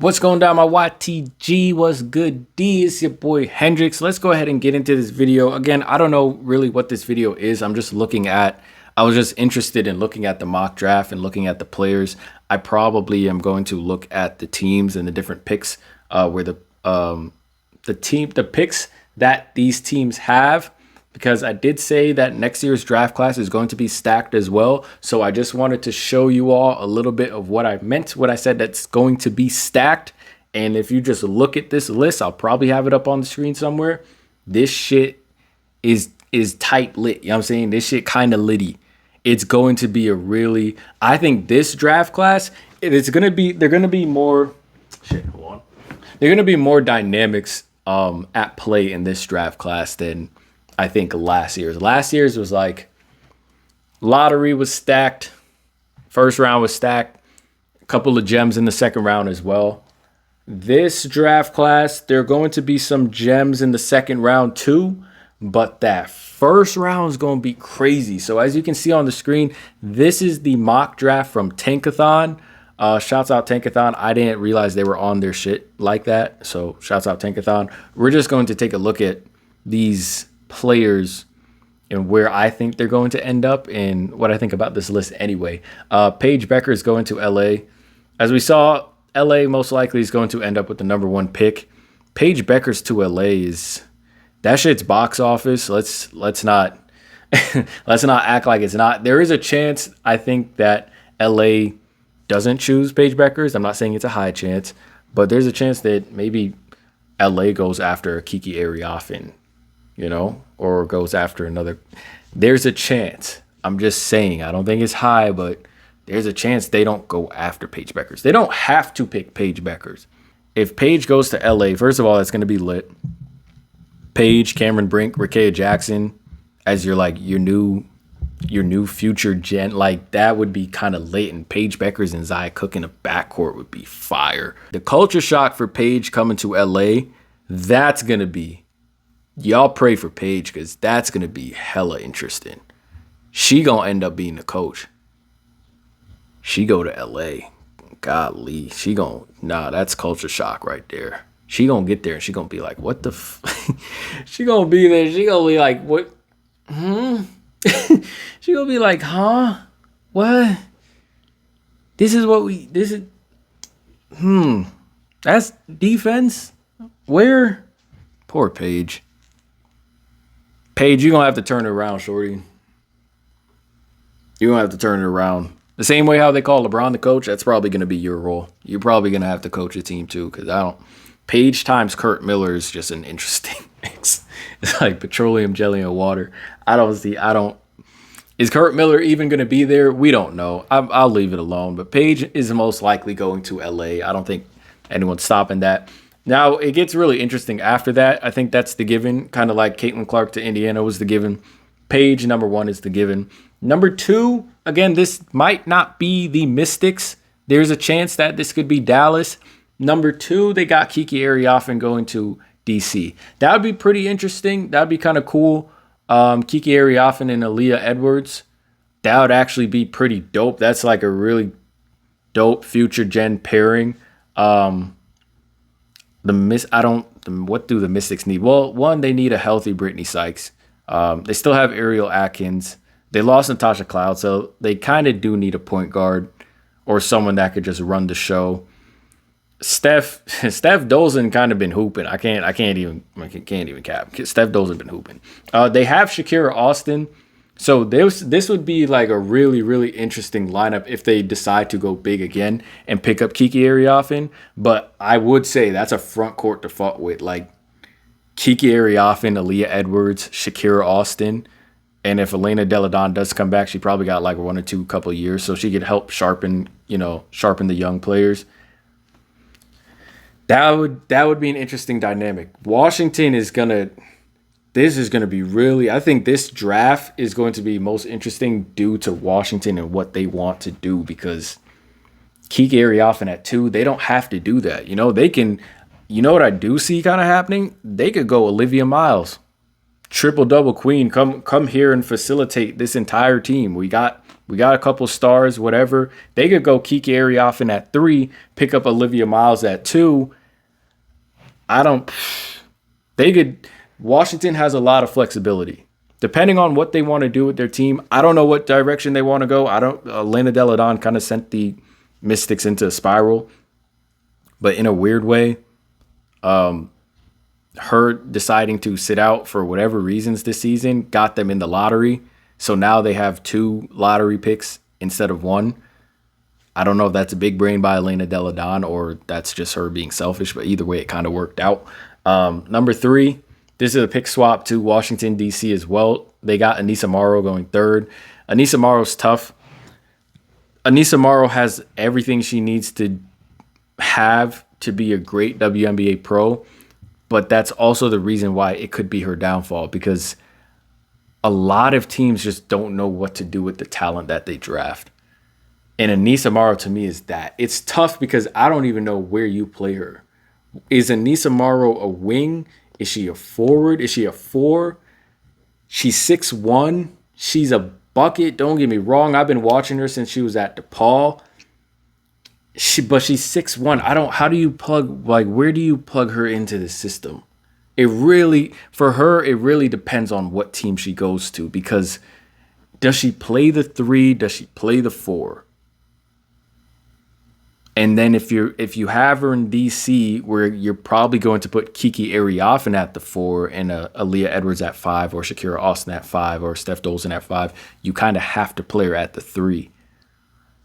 What's going down, my YTG? What's good, D? It's your boy Hendrix. Let's go ahead and get into this video. Again, I don't know really what this video is. I was just interested in looking at the mock draft and looking at the players. I probably am going to look at the teams and the different picks where the picks that these teams have, because I did say that next year's draft class is going to be stacked as well. So I just wanted to show you all a little bit of what I meant, what I said that's going to be stacked. And if you just look at this list, I'll probably have it up on the screen somewhere. This shit is tight lit. You know what I'm saying? This shit kind of litty. It's going to be I think this draft class, they're going to be more, hold on. They're going to be more dynamics at play in this draft class than I think last year's. Last year's was like lottery was stacked. First round was stacked. A couple of gems in the second round as well. This draft class, there are going to be some gems in the second round too, but that first round is going to be crazy. So as you can see on the screen, this is the mock draft from Tankathon. Shouts out Tankathon. I didn't realize they were on their shit like that. So shouts out Tankathon. We're just going to take a look at these players and where I think they're going to end up and what I think about this list anyway. Paige Becker is going to LA. As we saw, LA most likely is going to end up with the number 1 pick. Paige Becker's to LA that shit's box office. Let's not let's not act like it's not. There is a chance I think that LA doesn't choose Paige Beckers. I'm not saying it's a high chance, but there's a chance that maybe LA goes after Kiki Ariafen, or goes after another. There's a chance. I'm just saying, I don't think it's high, but there's a chance they don't go after Paige Beckers. They don't have to pick Paige Beckers. If Paige goes to LA, first of all, that's going to be lit. Paige, Cameron Brink, Rakea Jackson as your new future gen, like that would be kind of late. And Paige Beckers and Zia Cook in a backcourt would be fire. The culture shock for Paige coming to LA, that's going to be, y'all pray for Paige because that's going to be hella interesting. She going to end up being the coach. She go to LA. Golly, that's culture shock right there. She going to get there and she going to be like, what the she going to be there. She going to be like, what? She going to be like, huh? What? That's defense? Where? Poor Paige. Paige, you're going to have to turn it around, shorty. You're going to have to turn it around. The same way how they call LeBron the coach, that's probably going to be your role. You're probably going to have to coach a team too, because Paige times Kurt Miller is just an interesting mix. It's like petroleum jelly and water. Is Kurt Miller even going to be there? We don't know. I'll leave it alone. But Paige is most likely going to LA. I don't think anyone's stopping that. Now, it gets really interesting after that. I think that's the given. Kind of like Caitlin Clark to Indiana was the given. Paige, number 1, is the given. Number 2, again, this might not be the Mystics. There's a chance that this could be Dallas. Number 2, they got Kiki Ariafen going to DC. That would be pretty interesting. That would be kind of cool. Kiki Ariafen and Aaliyah Edwards. That would actually be pretty dope. That's like a really dope future gen pairing. What do the Mystics need? Well, one, they need a healthy Brittany Sykes. They still have Ariel Atkins. They lost Natasha Cloud, so they kind of do need a point guard or someone that could just run the show. Steph Dolzin kind of been hooping. I can't even cap. Steph Dolzin been hooping. They have Shakira Austin. So this would be like a really, really interesting lineup if they decide to go big again and pick up Kiki Ariafen. But I would say that's a front court to fuck with. Like Kiki Ariafen, Aaliyah Edwards, Shakira Austin. And if Elena Deladon does come back, she probably got like 1 or 2 couple of years. So she could help sharpen the young players. That would be an interesting dynamic. Washington is this is going to be really, I think this draft is going to be most interesting due to Washington and what they want to do, because Kiki Ariafen at 2, they don't have to do that. They can, what I do see kind of happening? They could go Olivia Miles, triple double queen, come here and facilitate this entire team. We got We got a couple stars, whatever. They could go Kiki Ariafen at 3, pick up Olivia Miles at 2. I don't. They could. Washington has a lot of flexibility. Depending on what they want to do with their team, I don't know what direction they want to go. I don't. Elena Delle Donne kind of sent the Mystics into a spiral, but in a weird way. Her deciding to sit out for whatever reasons this season got them in the lottery. So now they have 2 lottery picks instead of 1. I don't know if that's a big brain by Elena Delle Donne or that's just her being selfish, but either way, it kind of worked out. Number 3, this is a pick swap to Washington, D.C. as well. They got Anissa Morrow going 3rd. Anissa Morrow's tough. Anissa Morrow has everything she needs to have to be a great WNBA pro, but that's also the reason why it could be her downfall, because a lot of teams just don't know what to do with the talent that they draft. And Anissa Morrow to me is that. It's tough because I don't even know where you play her. Is Anissa Morrow a wing? Is she a forward? Is she a 4? She's 6'1". She's a bucket. Don't get me wrong. I've been watching her since she was at DePaul. But she's 6'1". How do you plug, where do you plug her into the system? For her, it really depends on what team she goes to, because does she play the 3? Does she play the 4? And then if you have her in DC, where you're probably going to put Kiki Ariafen at the 4 and Aaliyah Edwards at 5, or Shakira Austin at 5, or Steph Dolson at 5, you kind of have to play her at the 3.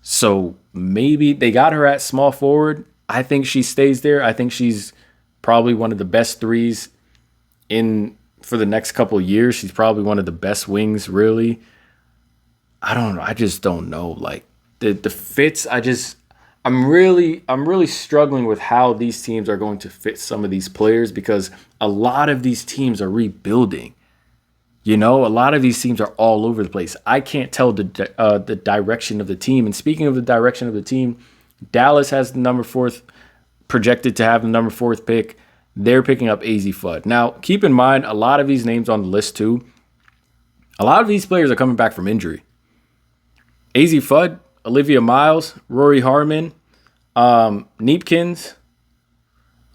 So maybe they got her at small forward. I think she stays there. I think she's probably one of the best 3s for the next couple of years. She's probably one of the best wings, really. I don't know. I just don't know. Like the fits, I'm really struggling with how these teams are going to fit some of these players, because a lot of these teams are rebuilding. You know, a lot of these teams are all over the place. I can't tell the direction of the team. And speaking of the direction of the team, Dallas has the number 4th, projected to have the number 4th pick. They're picking up AZ Fudd. Now, keep in mind, a lot of these names on the list too, a lot of these players are coming back from injury. AZ Fudd, Olivia Miles, Rory Harmon, Neepkins.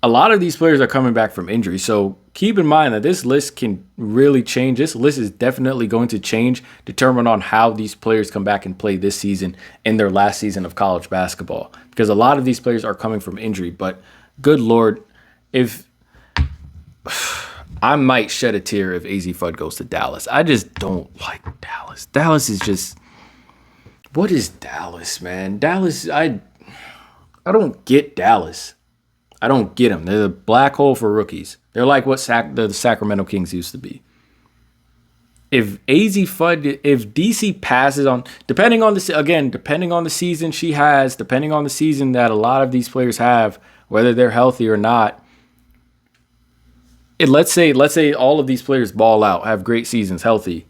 A lot of these players are coming back from injury. So keep in mind that this list can really change. This list is definitely going to change, determine on how these players come back and play this season in their last season of college basketball. Because a lot of these players are coming from injury. But good Lord, if I might shed a tear if AZ Fudd goes to Dallas. I just don't like Dallas. Dallas is just, what is Dallas, man? Dallas, I don't get Dallas. I don't get them. They're the black hole for rookies. They're like what the Sacramento Kings used to be. If DC passes on, depending on the season she has, depending on the season that a lot of these players have, whether they're healthy or not. Let's say all of these players ball out, have great seasons, healthy.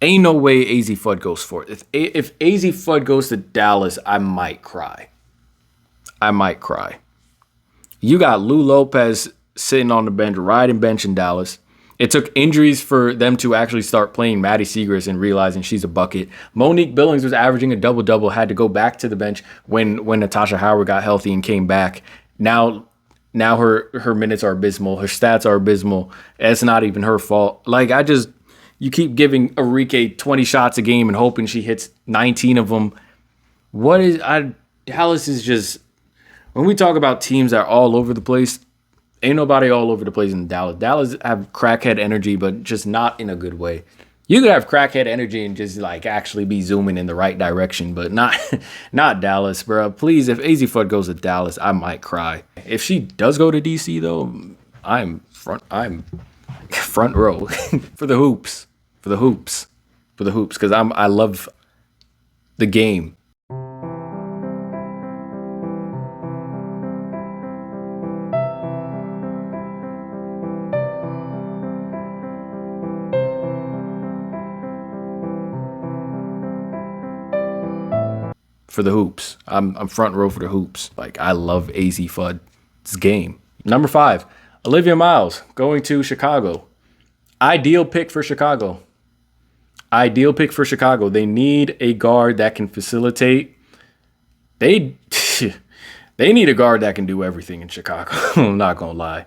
Ain't no way AZ Fudd goes for it. If AZ Fudd goes to Dallas, I might cry. You got Lou Lopez sitting on the bench, riding bench in Dallas. It took injuries for them to actually start playing Maddie Siegrist and realizing she's a bucket. Monique Billings was averaging a double-double, had to go back to the bench when Natasha Howard got healthy and came back. Now her minutes are abysmal. Her stats are abysmal. It's not even her fault. You keep giving Arike 20 shots a game and hoping she hits 19 of them. Dallas is just, when we talk about teams that are all over the place, ain't nobody all over the place in Dallas. Dallas have crackhead energy, but just not in a good way. You could have crackhead energy and just actually be zooming in the right direction, but not Dallas, bro. Please, if AZ Fudd goes to Dallas, I might cry. If she does go to DC though, I'm front row for the hoops, because I love the game. For the hoops. I'm front row for the hoops. I love AZ Fudd's game. Number 5, Olivia Miles going to Chicago. Ideal pick for Chicago. Ideal pick for Chicago. They need a guard that can facilitate. They they need a guard that can do everything in Chicago. I'm not gonna lie.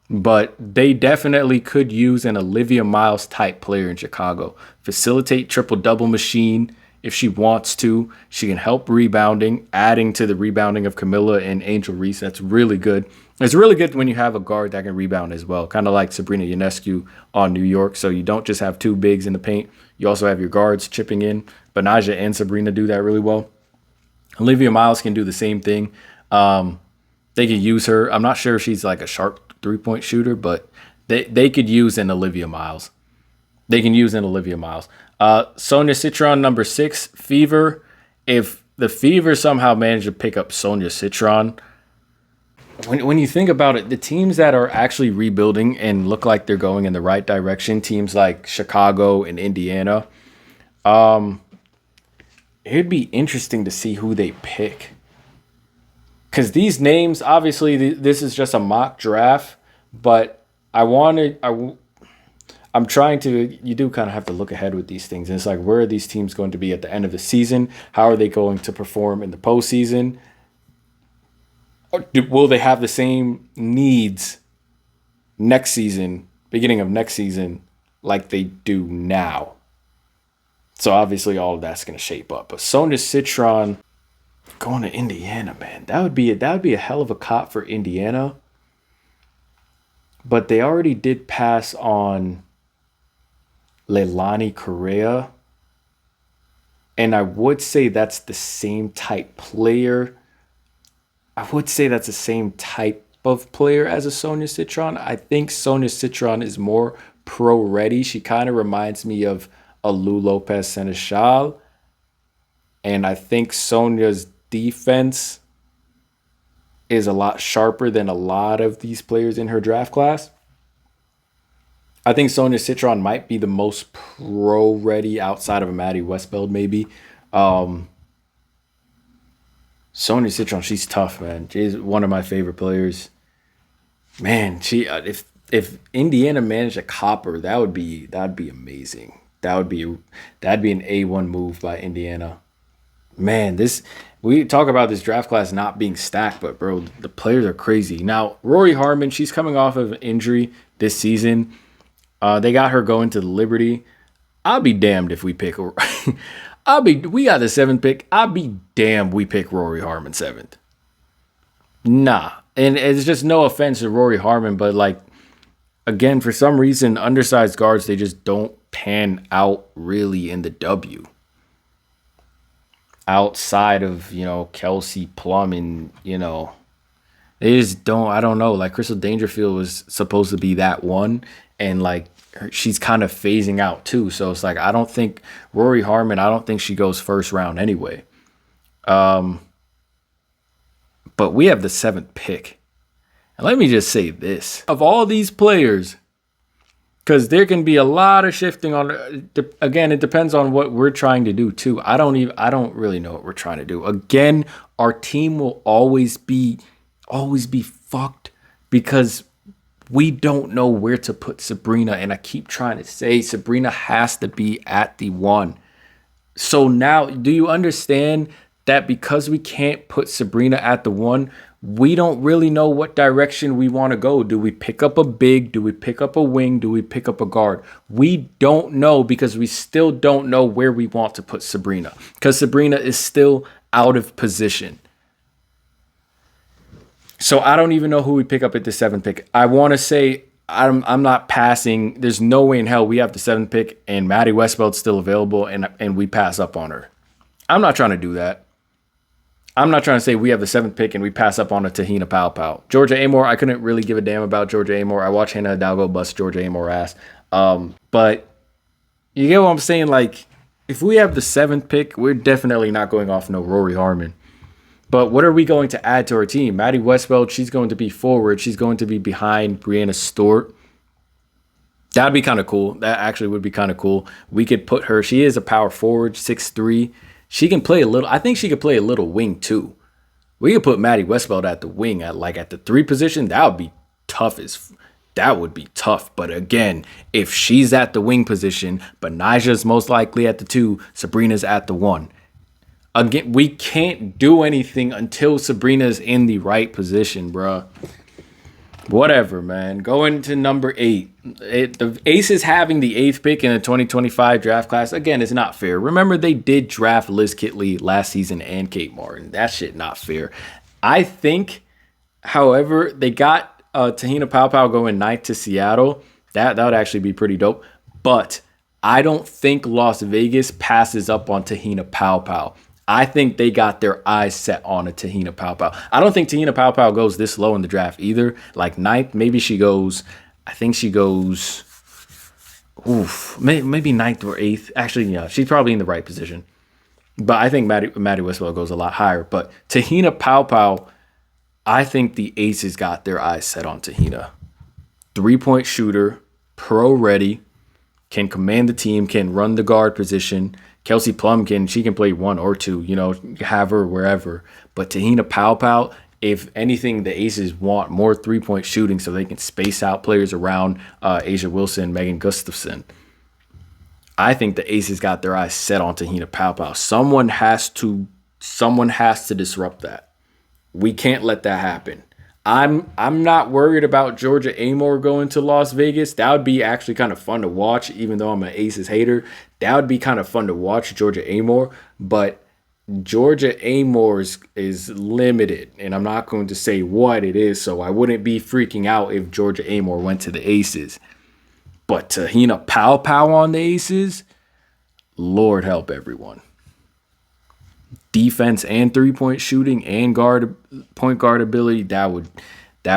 But they definitely could use an Olivia Miles type player in Chicago. Facilitate triple-double machine if she wants to. She can help rebounding, adding to the rebounding of Camilla and Angel Reese. That's really good. It's really good when you have a guard that can rebound as well, kind of like Sabrina Ionescu on New York. So you don't just have two bigs in the paint. You also have your guards chipping in. Benaja and Sabrina do that really well. Olivia Miles can do the same thing. They could use her. I'm not sure if she's like a sharp three-point shooter, but they could use an Olivia Miles. They can use an Olivia Miles. Sonia Citron, number 6, Fever. If the Fever somehow managed to pick up Sonia Citron, when you think about it, the teams that are actually rebuilding and look like they're going in the right direction, teams like Chicago and Indiana, it'd be interesting to see who they pick. Because these names, obviously, this is just a mock draft, but I'm trying to, you do kind of have to look ahead with these things. And it's like, where are these teams going to be at the end of the season? How are they going to perform in the postseason? Will they have the same needs next season, beginning of next season, like they do now? So obviously all of that's going to shape up. But Sonia Citron going to Indiana, man, that would be a hell of a cop for Indiana. But they already did pass on Leilani Correa, and I would say that's the same type player. I would say that's the same type of player as a Sonia Citron. I think Sonia Citron is more pro ready. She kind of reminds me of a Lou Lopez Seneschal. And I think Sonia's defense is a lot sharper than a lot of these players in her draft class. I think Sonia Citron might be the most pro ready outside of a Maddie Westbeld, maybe. Sonia Citron, she's tough, man. She's one of my favorite players. Man, she if Indiana managed a copper, that'd be amazing. That'd be an A1 move by Indiana. Man, we talk about this draft class not being stacked, but bro, the players are crazy. Now, Rory Harmon, she's coming off of an injury this season. They got her going to the Liberty. I'll be damned if we pick her. We got the 7th pick. I'll be damned we pick Rory Harmon 7th. Nah. And it's just no offense to Rory Harmon, but like, again, for some reason, undersized guards, they just don't pan out really in the W. Outside of, Kelsey Plum and, they just don't, I don't know. Like Crystal Dangerfield was supposed to be that one. And like, she's kind of phasing out too. So it's like, I don't think Rory Harmon, I don't think she goes first round anyway. But we have the 7th pick. And let me just say this. Of all these players, because there can be a lot of shifting on, again, it depends on what we're trying to do too. I don't really know what we're trying to do. Again, our team will always be fucked because we don't know where to put Sabrina. And I keep trying to say Sabrina has to be at the 1. So now, do you understand that because we can't put Sabrina at the 1, we don't really know what direction we want to go? Do we pick up a big? Do we pick up a wing? Do we pick up a guard? We don't know because we still don't know where we want to put Sabrina because Sabrina is still out of position. So I don't even know who we pick up at the 7th pick. I want to say I'm not passing. There's no way in hell we have the 7th pick and Maddie Westbeld's still available and we pass up on her. I'm not trying to do that. I'm not trying to say we have the 7th pick and we pass up on a Tahina Pau. Georgia Amore, I couldn't really give a damn about Georgia Amore. I watched Hannah Hidalgo bust Georgia Amore ass. But you get what I'm saying? Like, if we have the 7th pick, we're definitely not going off no Rory Harmon. But what are we going to add to our team? Maddie Westbeld, she's going to be forward. She's going to be behind Brianna Stewart. That'd be kind of cool. That actually would be kind of cool. We could put her. She is a power forward, 6'3". She can play a little. I think she could play a little wing too. We could put Maddie Westbeld at the wing at the 3 position. That would be tough as that would be tough. But again, if she's at the wing position, but Nija's most likely at the 2, Sabrina's at the 1. Again, we can't do anything until Sabrina's in the right position, bruh. Whatever, man. Going to number 8. The Aces having the 8th pick in the 2025 draft class, again, is not fair. Remember, they did draft Liz Kitley last season and Kate Martin. That shit not fair. I think, however, they got Tahina Paopao going 9th to Seattle. That would actually be pretty dope. But I don't think Las Vegas passes up on Tahina Paopao. I think they got their eyes set on a Tahina Paopao. I don't think Tahina Paopao goes this low in the draft either. Like 9th, maybe she goes, I think she goes, maybe 9th or 8th. Actually, yeah, she's probably in the right position. But I think Maddie Westbeld goes a lot higher. But Tahina Paopao, I think the Aces got their eyes set on Tahina. 3-point shooter, pro ready, can command the team, can run the guard position. Kelsey Plum can play 1 or 2, have her wherever. But Tahina Paopao, if anything, the Aces want more 3-point shooting so they can space out players around Asia Wilson, Megan Gustafson. I think the Aces got their eyes set on Tahina Paopao. Someone has to disrupt that. We can't let that happen. I'm not worried about Georgia Amore going to Las Vegas. That would be actually kind of fun to watch, even though I'm an Aces hater. That would be kind of fun to watch, Georgia Amore. But Georgia Amore is limited, and I'm not going to say what it is, so I wouldn't be freaking out if Georgia Amore went to the Aces. But Tahina Paopao on the Aces, Lord help everyone. Defense and 3-point shooting and point guard ability, that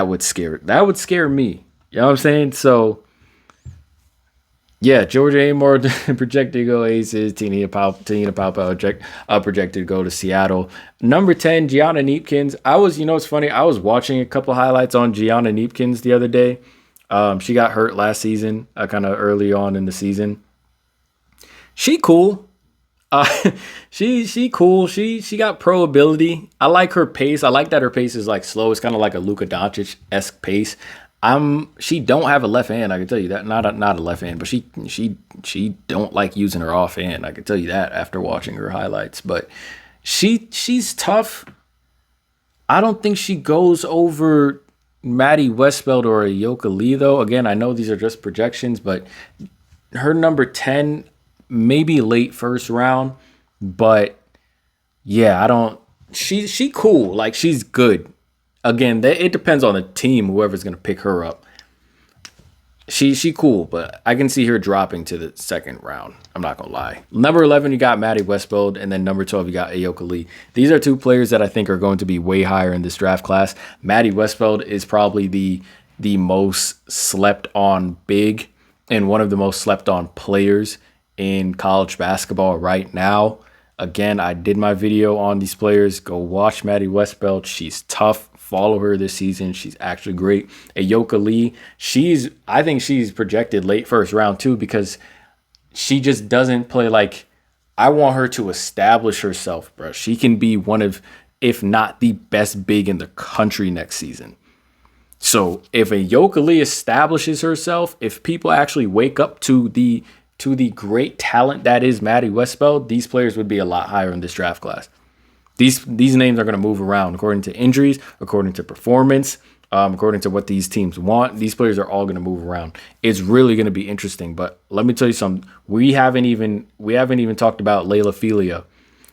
would scare me. You know what I'm saying? So yeah, Georgia Amore projected to go Aces. Tahina Paopao projected to go to Seattle. Number 10, Gianna Neepkins. It's funny. I was watching a couple highlights on Gianna Neepkins the other day. She got hurt last season, kind of early on in the season. She cool. She cool. She got pro ability. I like her pace. I like that her pace is like slow. It's kind of like a Luka Doncic-esque pace. She don't have a left hand. I can tell you that. Not a left hand, but she don't like using her off hand. I can tell you that after watching her highlights. But she's tough. I don't think she goes over Maddie Westbeld or Ayoka Lee though. Again, I know these are just projections, but her number 10. Maybe late first round, but yeah, she cool. Like, she's good. Again, it depends on the team, whoever's going to pick her up. She cool, but I can see her dropping to the second round. I'm not going to lie. Number 11, you got Maddie Westbeld, and then number 12, you got Ayoka Lee. These are 2 players that I think are going to be way higher in this draft class. Maddie Westbeld is probably the most slept on big and one of the most slept on players in college basketball right now. Again, I did my video on these players. Go watch Maddie Westbeld. She's tough. Follow her this season. She's actually great. Ayoka Lee, I think she's projected late first round too, because she just doesn't play like, I want her to establish herself, bro. She can be one of, if not the best big in the country next season. So if Ayoka Lee establishes herself, if people actually wake up to the great talent that is Maddie Westbeld, these players would be a lot higher in this draft class. These names are going to move around according to injuries, according to performance, according to what these teams want. These players are all going to move around. It's really going to be interesting. But let me tell you something. We haven't even talked about Layla Felia.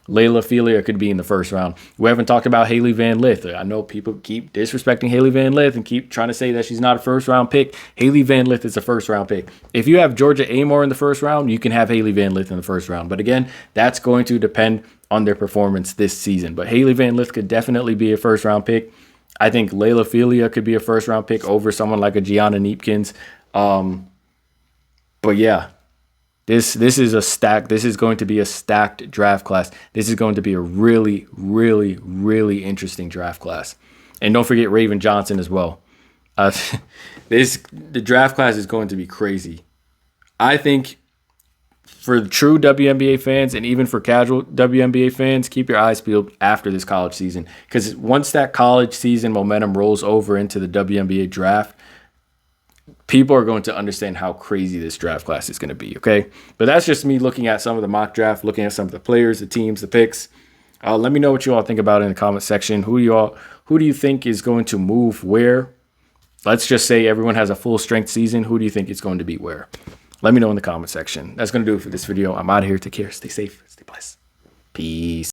Layla Felia could be in the first round. We haven't talked about Haley Van Lith. I know people keep disrespecting Haley Van Lith and keep trying to say that she's not a first-round pick. Haley Van Lith is a first-round pick. If you have Georgia Amore in the first round, you can have Haley Van Lith in the first round. But again, that's going to depend on their performance this season. But Haley Van Lith could definitely be a first-round pick. I think Layla Felia could be a first-round pick over someone like a Gianna Neepkins. But yeah. This is going to be a stacked draft class. This is going to be a really, really, really interesting draft class. And don't forget Raven Johnson as well. The draft class is going to be crazy. I think for true WNBA fans and even for casual WNBA fans, keep your eyes peeled after this college season. Because once that college season momentum rolls over into the WNBA draft, people are going to understand how crazy this draft class is going to be. Okay. But that's just me looking at some of the mock draft, looking at some of the players, the teams, the picks. Let me know what you all think about it in the comment section. Who do you think is going to move where? Let's just say everyone has a full strength season. Who do you think is going to be where? Let me know in the comment section. That's going to do it for this video. I'm out of here. Take care. Stay safe. Stay blessed. Peace.